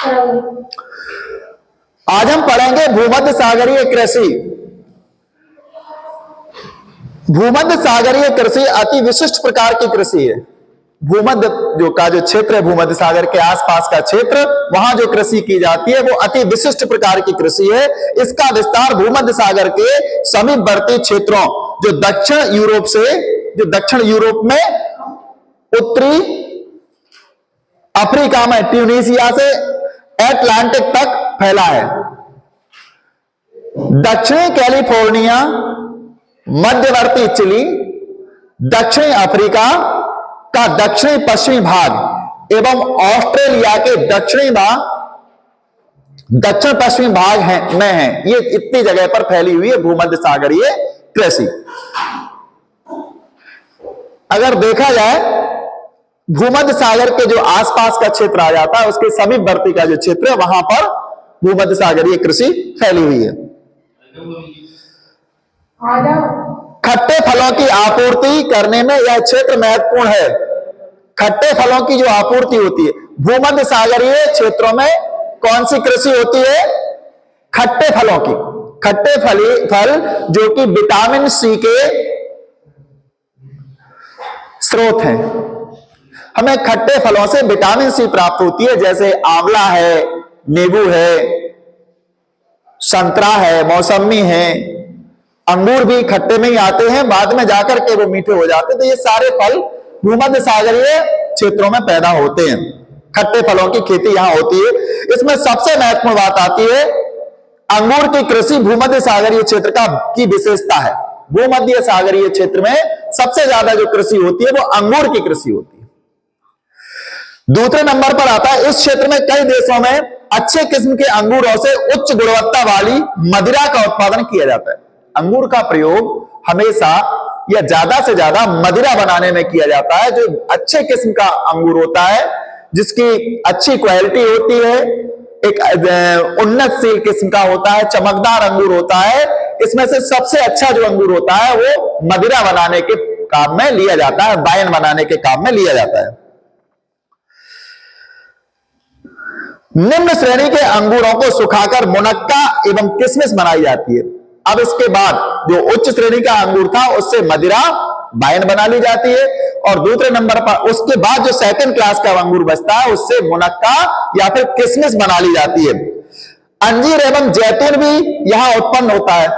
आज हम पढ़ेंगे भूमध्य सागरीय कृषि। भूमध्य सागरीय कृषि अति विशिष्ट प्रकार की कृषि है। भूमध्य जो क्षेत्र है, भूमध्य सागर के आसपास का क्षेत्र, वहां जो कृषि की जाती है वो अति विशिष्ट प्रकार की कृषि है। इसका विस्तार भूमध्य सागर के समीपवर्ती क्षेत्रों, जो दक्षिण यूरोप में, उत्तरी अफ्रीका में, ट्यूनीशिया से अटलांटिक तक फैला है। दक्षिणी कैलिफोर्निया, मध्यवर्ती चिली, दक्षिणी अफ्रीका का दक्षिणी पश्चिमी भाग एवं ऑस्ट्रेलिया के दक्षिण पश्चिमी भाग में है। ये इतनी जगह पर फैली हुई है भूमध्य सागरीय कृषि। अगर देखा जाए, भूमध्य सागर के जो आसपास का क्षेत्र आ जाता है, उसके समीपवर्ती का जो क्षेत्र है, वहां पर भूमध्य सागरीय कृषि फैली हुई है। खट्टे फलों की आपूर्ति करने में यह क्षेत्र महत्वपूर्ण है। खट्टे फलों की जो आपूर्ति होती है, भूमध्य सागरीय क्षेत्रों में कौन सी कृषि होती है? खट्टे फलों की। खट्टे फल जो कि विटामिन सी के स्रोत हैं। हमें खट्टे फलों से विटामिन सी प्राप्त होती है, जैसे आंवला है, नींबू है, संतरा है, मौसमी है, अंगूर भी खट्टे में ही आते हैं, बाद में जाकर के वो मीठे हो जाते हैं। तो ये सारे फल भूमध्य सागरीय क्षेत्रों में पैदा होते हैं। खट्टे फलों की खेती यहां होती है। इसमें सबसे महत्वपूर्ण बात आती है, अंगूर की कृषि भूमध्य सागरीय क्षेत्र की विशेषता है। भूमध्य सागरीय क्षेत्र में सबसे ज्यादा जो कृषि होती है वो अंगूर की कृषि होती है। दूसरे नंबर पर आता है, इस क्षेत्र में कई देशों में अच्छे किस्म के अंगूरों से उच्च गुणवत्ता वाली मदिरा का उत्पादन किया जाता है। अंगूर का प्रयोग हमेशा या ज्यादा से ज्यादा मदिरा बनाने में किया जाता है। जो अच्छे किस्म का अंगूर होता है, जिसकी अच्छी क्वालिटी होती है, एक उन्नतशील किस्म का होता है, चमकदार अंगूर होता है, इसमें से सबसे अच्छा जो अंगूर होता है वो मदिरा बनाने के काम में लिया जाता है, वाइन बनाने के काम में लिया जाता है। निम्न श्रेणी के अंगूरों को सुखाकर मुनक्का एवं किशमिश बनाई जाती है। अब इसके बाद जो उच्च श्रेणी का अंगूर था, उससे मदिरा, वाइन बना ली जाती है। और दूसरे नंबर पर उसके बाद जो सेकंड क्लास का अंगूर बचता है, उससे मुनक्का या फिर किशमिश बना ली जाती है। अंजीर एवं जैतून भी यहां उत्पन्न होता है।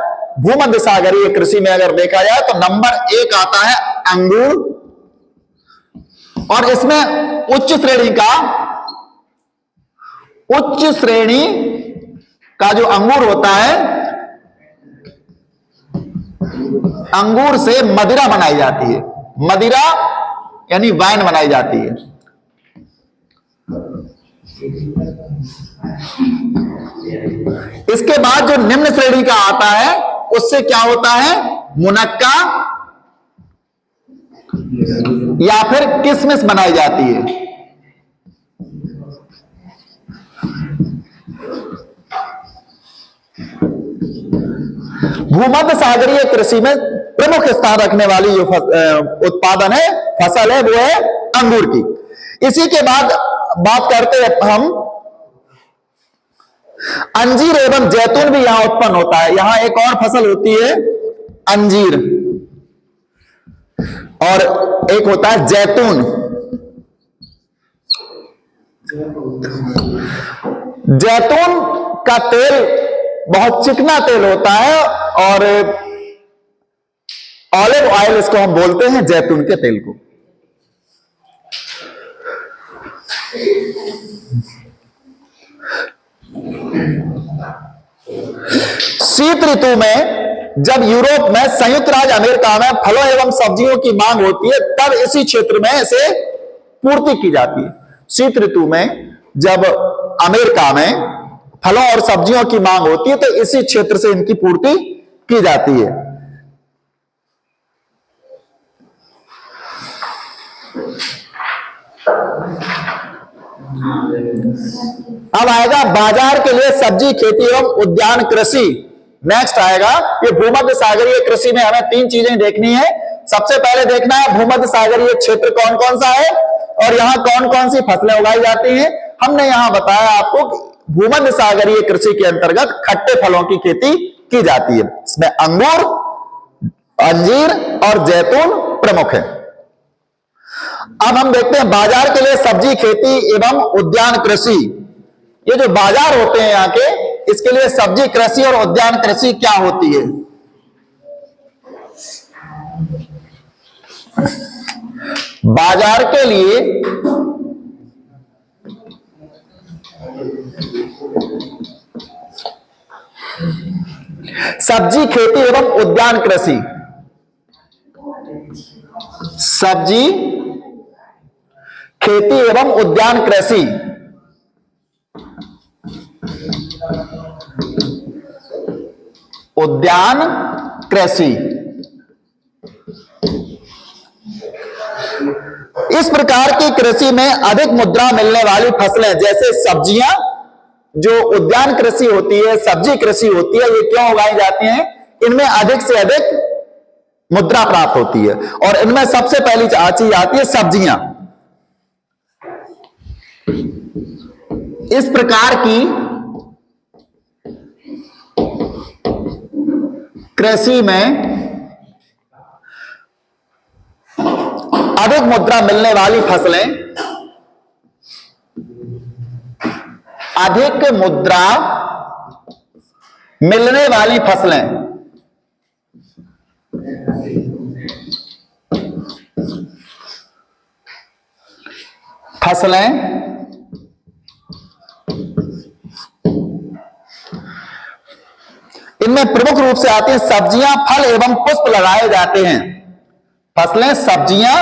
भूमध्य सागरीय कृषि में अगर देखा जाए तो नंबर 1 आता है अंगूर, और इसमें उच्च श्रेणी का जो अंगूर होता है, अंगूर से मदिरा बनाई जाती है। मदिरा यानी वाइन बनाई जाती है। इसके बाद जो निम्न श्रेणी का आता है, उससे क्या होता है? मुनक्का या फिर किशमिश बनाई जाती है। भूमध्य सागरीय कृषि में प्रमुख स्थान रखने वाली जो उत्पादन है, फसल है, वो है अंगूर की। इसी के बाद बात करते हैं हम, अंजीर एवं जैतून भी यहां उत्पन्न होता है। यहां एक और फसल होती है अंजीर, और एक होता है जैतून। जैतून का तेल बहुत चिकना तेल होता है, और ऑलिव ऑयल इसको हम बोलते हैं, जैतून के तेल को। शीत ऋतु में जब यूरोप में, संयुक्त राज्य अमेरिका में फलों एवं सब्जियों की मांग होती है, तब इसी क्षेत्र में इसे पूर्ति की जाती है। शीत ऋतु में जब अमेरिका में फलों और सब्जियों की मांग होती है, तो इसी क्षेत्र से इनकी पूर्ति की जाती है। अब आएगा बाजार के लिए सब्जी खेती एवं उद्यान कृषि। नेक्स्ट आएगा, ये भूमध्य सागरीय कृषि में हमें 3 चीजें देखनी है। सबसे पहले देखना है भूमध्य सागरीय क्षेत्र कौन कौन सा है और यहाँ कौन कौन सी फसलें उगाई जाती हैं। हमने यहां बताया आपको कि भूमध्य सागरीय कृषि के अंतर्गत खट्टे फलों की खेती की जाती है। इसमें अंगूर, अंजीर और जैतून प्रमुख है। अब हम देखते हैं बाजार के लिए सब्जी खेती एवं उद्यान कृषि। ये जो बाजार होते हैं यहाँ के, इसके लिए सब्जी कृषि और उद्यान कृषि क्या होती है? बाजार के लिए सब्जी खेती एवं उद्यान कृषि, सब्जी खेती एवं उद्यान कृषि उद्यान कृषि इस प्रकार की कृषि में अधिक मुद्रा मिलने वाली फसलें जैसे सब्जियां, जो उद्यान कृषि होती है, सब्जी कृषि होती है, ये क्यों उगाई जाती हैं? इनमें अधिक से अधिक मुद्रा प्राप्त होती है और इनमें सबसे पहली चीज आती है सब्जियां। इस प्रकार की कृषि में अधिक मुद्रा मिलने वाली फसलें, अधिक मुद्रा मिलने वाली फसलें इनमें प्रमुख रूप से आती हैं सब्जियां, फल एवं पुष्प लगाए जाते हैं। फसलें, सब्जियां,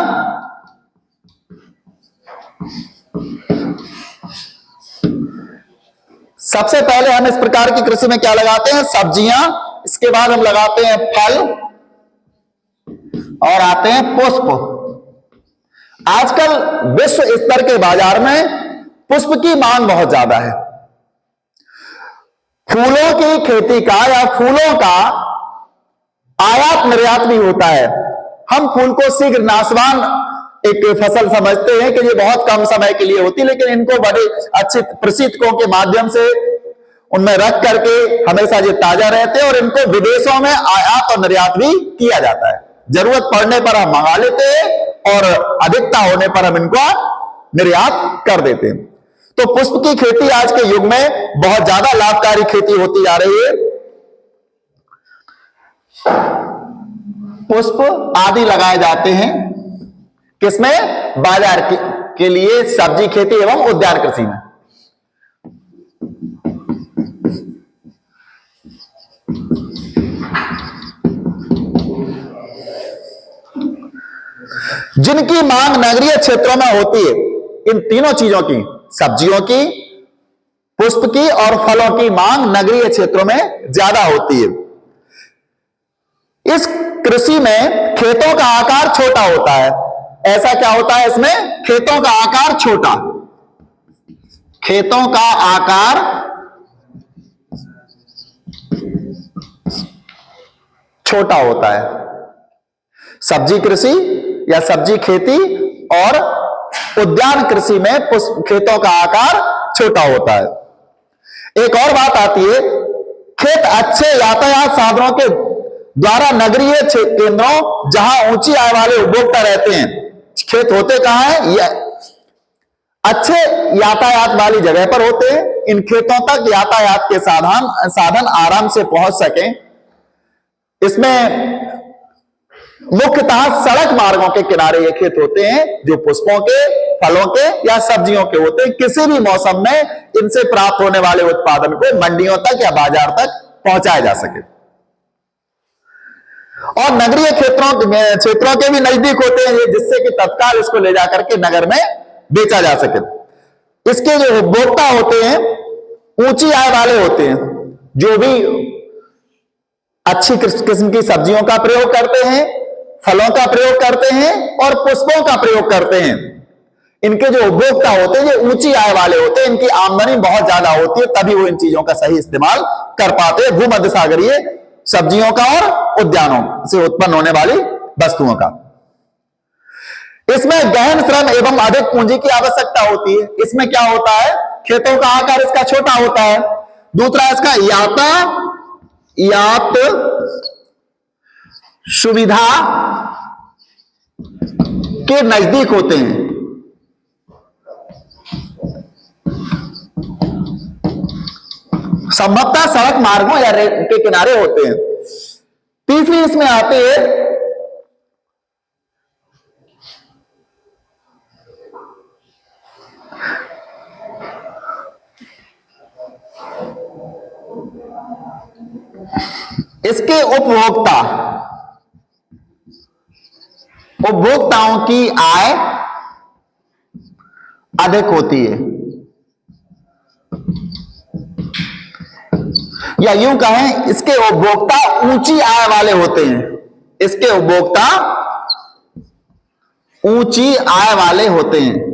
सबसे पहले हम इस प्रकार की कृषि में क्या लगाते हैं? सब्जियां, इसके बाद हम लगाते हैं फल और आते हैं पुष्प। आजकल विश्व स्तर के बाजार में पुष्प की मांग बहुत ज्यादा है। फूलों की खेती का या फूलों का आयात निर्यात भी होता है। हम फूल को शीघ्र नाशवान एक फसल समझते हैं कि ये बहुत कम समय के लिए होती है, लेकिन इनको बड़े अच्छे प्रशीतकों के माध्यम से उनमें रख करके हमेशा ये ताजा रहते हैं और इनको विदेशों में आयात और निर्यात भी किया जाता है। जरूरत पड़ने पर हम मंगा लेते हैं और अधिकता होने पर हम इनको निर्यात कर देते हैं। तो पुष्प की खेती आज के युग में बहुत ज्यादा लाभकारी खेती होती जा रही है। पुष्प आदि लगाए जाते हैं किसमें? बाजार के लिए सब्जी खेती एवं उद्यान कृषि में। जिनकी मांग नगरीय क्षेत्रों में होती है, इन तीनों चीजों की, सब्जियों की, पुष्प की और फलों की मांग नगरीय क्षेत्रों में ज्यादा होती है। इस कृषि में खेतों का आकार छोटा होता है। ऐसा क्या होता है इसमें? खेतों का आकार छोटा, खेतों का आकार छोटा होता है। सब्जी कृषि या सब्जी खेती और उद्यान कृषि में खेतों का आकार छोटा होता है। एक और बात आती है, खेत अच्छे यातायात साधनों के द्वारा नगरीय केंद्रों, जहां ऊंची आय वाले उपभोक्ता रहते हैं, खेत होते कहां हैं? ये अच्छे यातायात वाली जगह पर होते हैं। इन खेतों तक यातायात के साधन आराम से पहुंच सकें। इसमें मुख्यतः सड़क मार्गों के किनारे ये खेत होते हैं जो पुष्पों के, फलों के या सब्जियों के होते हैं। किसी भी मौसम में इनसे प्राप्त होने वाले उत्पादन को मंडियों तक या बाजार तक पहुंचाया जा सके। और नगरीय क्षेत्रों के भी नजदीक होते हैं, जिससे कि तत्काल इसको ले जाकर के नगर में बेचा जा सके। इसके जो उपभोक्ता होते हैं ऊंची आय वाले होते हैं, जो भी अच्छी किस्म की सब्जियों का प्रयोग करते हैं, फलों का प्रयोग करते हैं और पुष्पों का प्रयोग करते हैं। इनके जो उपभोक्ता होते हैं ये ऊंची आय वाले होते हैं, इनकी आमदनी बहुत ज्यादा होती है, तभी वो इन चीजों का सही इस्तेमाल कर पाते हैं, भूमध्य सागरीय सब्जियों का और उद्यानों से उत्पन्न होने वाली वस्तुओं का। इसमें गहन श्रम एवं अधिक पूंजी की आवश्यकता होती है। इसमें क्या होता है? खेतों का आकार इसका छोटा होता है। दूसरा इसका यातायात सुविधा के नजदीक होते हैं। संभवतः सड़क मार्गों या रेल के किनारे होते हैं। तीसरी इसमें आती है इसके उपभोक्ताओं की आय अधिक होती है, या यूं कहें इसके उपभोक्ता ऊंची आय वाले होते हैं। इसके उपभोक्ता ऊंची आय वाले होते हैं।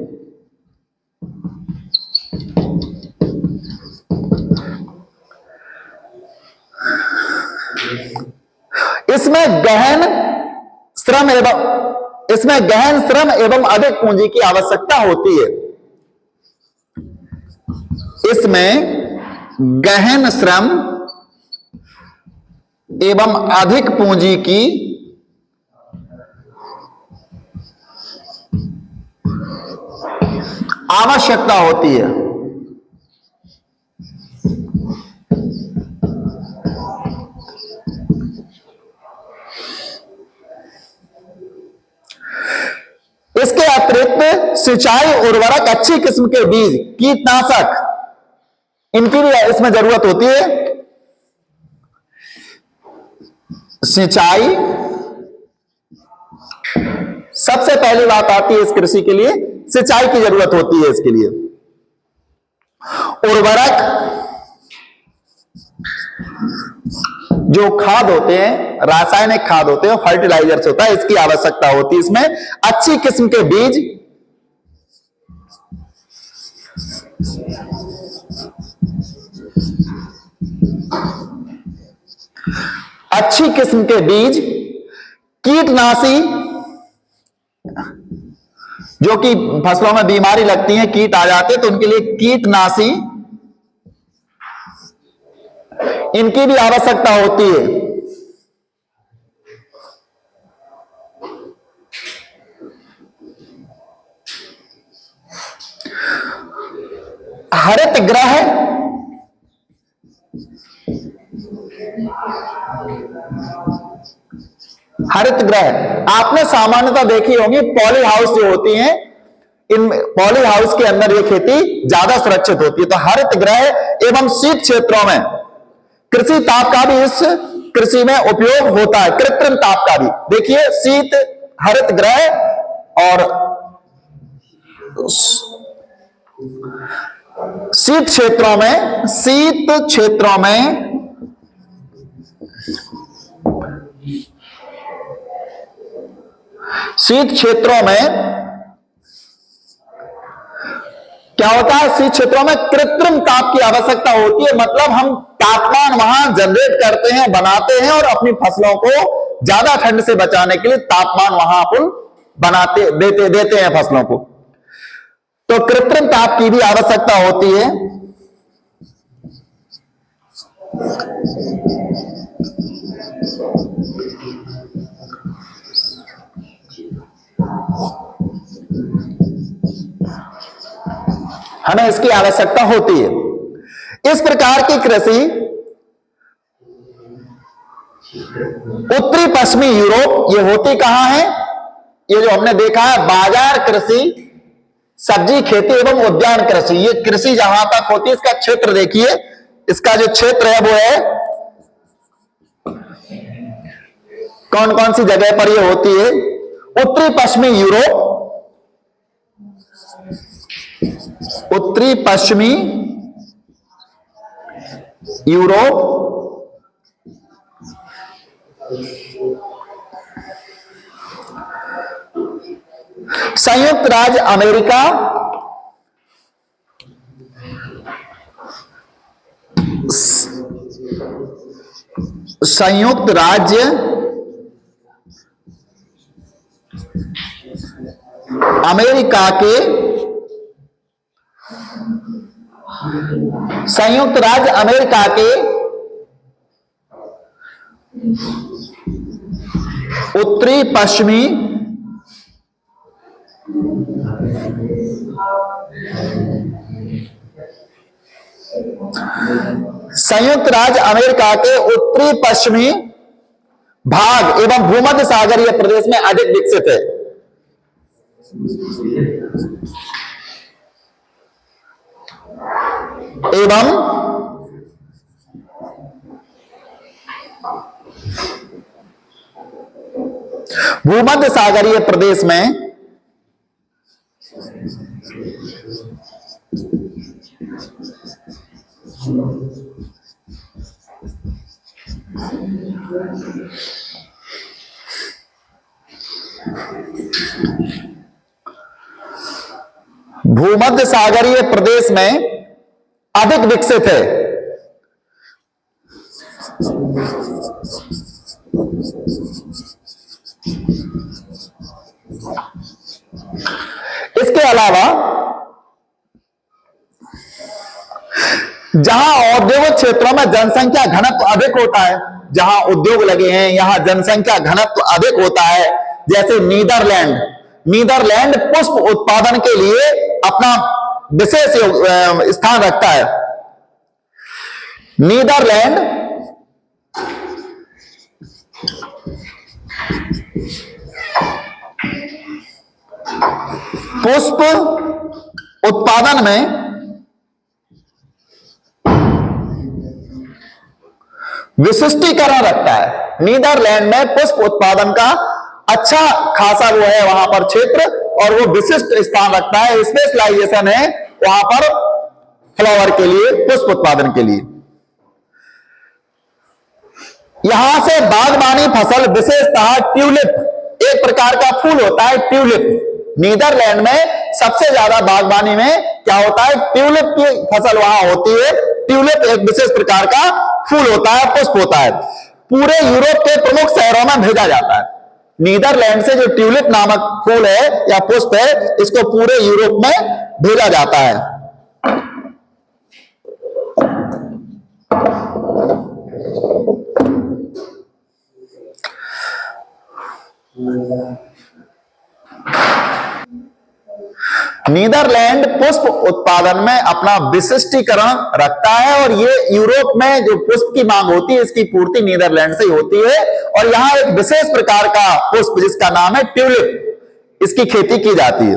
इसमें गहन श्रम एवं अधिक पूंजी की आवश्यकता होती है। इसमें गहन श्रम एवं अधिक पूंजी की आवश्यकता होती है। इसके अतिरिक्त सिंचाई, उर्वरक, अच्छी किस्म के बीज, कीटनाशक, इनकी भी इसमें जरूरत होती है। सिंचाई सबसे पहली बात आती है इस कृषि के लिए, सिंचाई की जरूरत होती है इसके लिए। उर्वरक, जो खाद होते हैं, रासायनिक खाद होते हैं, फर्टिलाइजर्स होता है, इसकी आवश्यकता होती है इसमें। अच्छी किस्म के बीज, अच्छी किस्म के बीज, कीटनाशी, जो कि फसलों में बीमारी लगती है, कीट आ जाते हैं तो उनके लिए कीटनाशी, इनकी भी आवश्यकता होती है। हरित गृह, आपने सामान्यतः देखी होगी, पॉली हाउस जो होती हैं, इन पॉली हाउस के अंदर ये खेती ज्यादा सुरक्षित होती है। तो हरित गृह एवं शीत क्षेत्रों में कृषि ताप का भी इस कृषि में उपयोग होता है, कृत्रिम ताप का भी। देखिए शीत, हरित गृह और शीत क्षेत्रों में क्या होता है, शीत क्षेत्रों में कृत्रिम ताप की आवश्यकता होती है। मतलब हम तापमान वहां जनरेट करते हैं, बनाते हैं, और अपनी फसलों को ज्यादा ठंड से बचाने के लिए तापमान वहां अपन देते हैं फसलों को। तो कृत्रिम ताप की भी आवश्यकता होती है। हमें इसकी आवश्यकता होती है। इस प्रकार की कृषि उत्तरी पश्चिमी यूरोप, ये होती कहां है, ये जो हमने देखा है बाजार कृषि, सब्जी खेती एवं उद्यान कृषि, ये कृषि जहां तक होती है, इसका क्षेत्र देखिए, इसका जो क्षेत्र है वो है, कौन कौन सी जगह पर ये होती है, उत्तरी पश्चिमी यूरोप, उत्तरी पश्चिमी यूरोप, संयुक्त राज्य अमेरिका, संयुक्त राज्य अमेरिका के संयुक्त राज्य अमेरिका के उत्तरी पश्चिमी संयुक्त राज्य अमेरिका के उत्तरी पश्चिमी भाग एवं भूमध्य सागरीय प्रदेश में अधिक विकसित है। एवं भूमध्य सागरीय प्रदेश में भूमध्य सागरीय प्रदेश में अधिक विकसित है। इसके अलावा जहां औद्योगिक क्षेत्रों में जनसंख्या घनत्व अधिक होता है, जहां उद्योग लगे हैं यहां जनसंख्या घनत्व अधिक होता है, जैसे नीदरलैंड पुष्प उत्पादन के लिए अपना विशेष स्थान रखता है। नीदरलैंड पुष्प उत्पादन में विशिष्टीकरण रखता है। नीदरलैंड में पुष्प उत्पादन का अच्छा खासा वो है वहां पर क्षेत्र, और वो विशिष्ट स्थान रखता है, स्पेशलाइजेशन है वहां पर फ्लावर के लिए, पुष्प उत्पादन के लिए। यहां से बागवानी फसल विशेषतः ट्यूलिप, एक प्रकार का फूल होता है ट्यूलिप। नीदरलैंड में सबसे ज्यादा बागवानी में क्या होता है, ट्यूलिप की फसल वहां होती है। ट्यूलिप एक विशेष प्रकार का फूल होता है, पुष्प होता है, पूरे यूरोप के प्रमुख शहरों में भेजा जाता है। नीदरलैंड से जो ट्यूलिप नामक फूल है या पुष्प है, इसको पूरे यूरोप में भेजा जाता है। नीदरलैंड पुष्प उत्पादन में अपना विशिष्टीकरण रखता है, और ये यूरोप में जो पुष्प की मांग होती है इसकी पूर्ति नीदरलैंड से ही होती है। और यहां एक विशेष प्रकार का पुष्प जिसका नाम है ट्यूलिप, इसकी खेती की जाती है।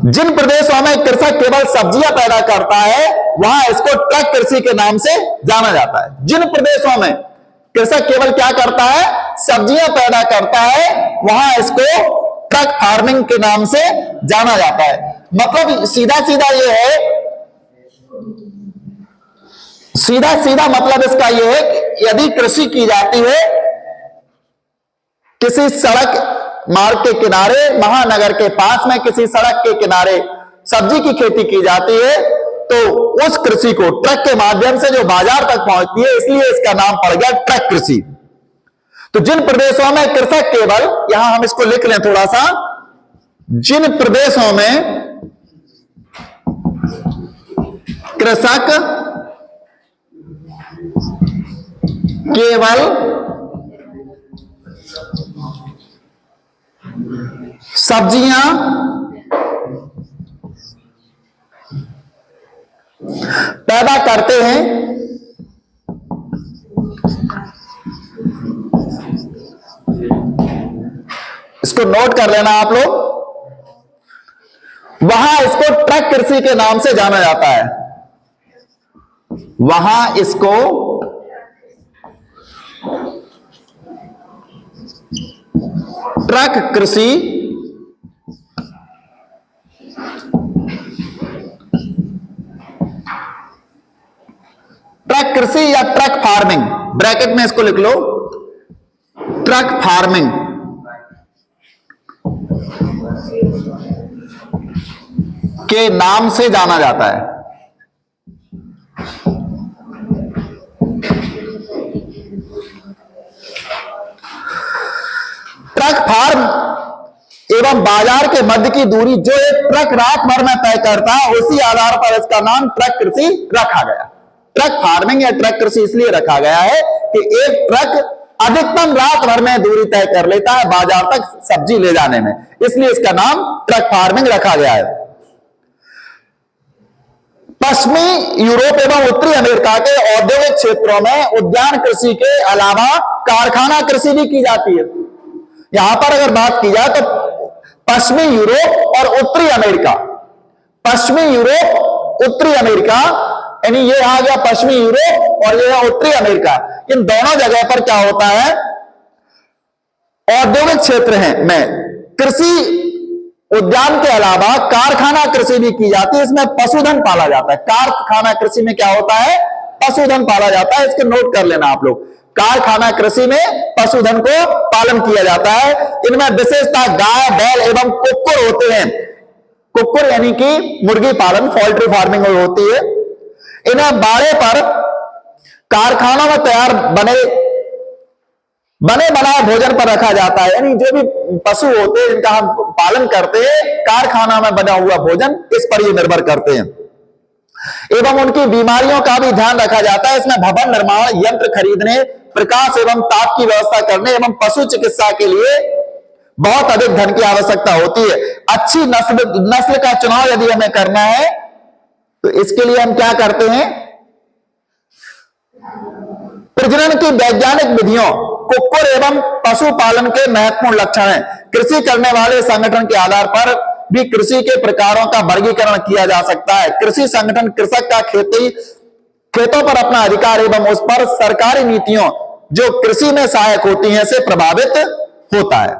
जिन प्रदेशों में कृषक केवल सब्जियां पैदा करता है वहां इसको ट्रक कृषि के नाम से जाना जाता है। जिन प्रदेशों में कृषक केवल क्या करता है, सब्जियां पैदा करता है, वहां इसको ट्रक फार्मिंग के नाम से जाना जाता है। मतलब सीधा सीधा मतलब इसका यह है कि यदि कृषि की जाती है किसी सड़क मार्ग के किनारे, महानगर के पास में किसी सड़क के किनारे सब्जी की खेती की जाती है, तो उस कृषि को ट्रक के माध्यम से जो बाजार तक पहुंचती है, इसलिए इसका नाम पड़ गया ट्रक कृषि। तो जिन प्रदेशों में कृषक केवल, यहां हम इसको लिख लें थोड़ा सा, जिन प्रदेशों में कृषक केवल सब्जियां पैदा करते हैं, इसको नोट कर लेना आप लोग, वहां इसको ट्रक कृषि के नाम से जाना जाता है। वहां इसको ट्रक कृषि या ट्रक फार्मिंग, ब्रैकेट में इसको लिख लो, ट्रक फार्मिंग के नाम से जाना जाता है। ट्रक फार्म एवं बाजार के मध्य की दूरी जो एक ट्रक रात भर में तय करता है, उसी आधार पर इसका नाम ट्रक कृषि रखा गया। ट्रक फार्मिंग या ट्रक कृषि इसलिए रखा गया है कि एक ट्रक अधिकतम रात भर में दूरी तय कर लेता है बाजार तक सब्जी ले जाने में, इसलिए इसका नाम ट्रक फार्मिंग रखा गया है। पश्चिमी यूरोप एवं उत्तरी अमेरिका के औद्योगिक क्षेत्रों में उद्यान कृषि के अलावा कारखाना कृषि भी की जाती है। यहां पर अगर बात की जाए तो पश्चिमी यूरोप और उत्तरी अमेरिका, पश्चिमी यूरोप उत्तरी अमेरिका, यानी ये आ गया पश्चिमी यूरोप और ये है उत्तरी अमेरिका। इन दोनों जगह पर क्या होता है, औद्योगिक क्षेत्र है में कृषि उद्यान के अलावा कारखाना कृषि भी की जाती है। इसमें पशुधन पाला जाता है। कारखाना कृषि में क्या होता है, पशुधन पाला जाता है। इसको नोट कर लेना आप लोग, कारखाना कृषि में पशुधन को पालन किया जाता है। इनमें विशेषता गाय, बैल एवं कुक्कुर होते हैं। कुक्कुर यानी कि मुर्गी पालन, पोल्ट्री फार्मिंग होती है। इन्हें बाड़े पर कारखानों में तैयार बने बनाए भोजन पर रखा जाता है। यानी जो भी पशु होते हैं जिनका हम पालन करते हैं, कारखाना में बना हुआ भोजन इस पर ये निर्भर करते हैं। एवं उनकी बीमारियों का भी ध्यान रखा जाता है। इसमें भवन निर्माण, यंत्र खरीदने, प्रकाश एवं ताप की व्यवस्था करने एवं पशु चिकित्सा के लिए बहुत अधिक धन की आवश्यकता होती है। अच्छी नस्ल का चुनाव यदि हमें करना है तो इसके लिए हम क्या करते हैं, प्रजनन की वैज्ञानिक विधियों, कुक्कुर एवं पशुपालन के महत्वपूर्ण लक्षण हैं। कृषि करने वाले संगठन के आधार पर भी कृषि के प्रकारों का वर्गीकरण किया जा सकता है। कृषि संगठन कृषक का खेतों पर अपना अधिकार एवं उस पर सरकारी नीतियों जो कृषि में सहायक होती हैं से प्रभावित होता है।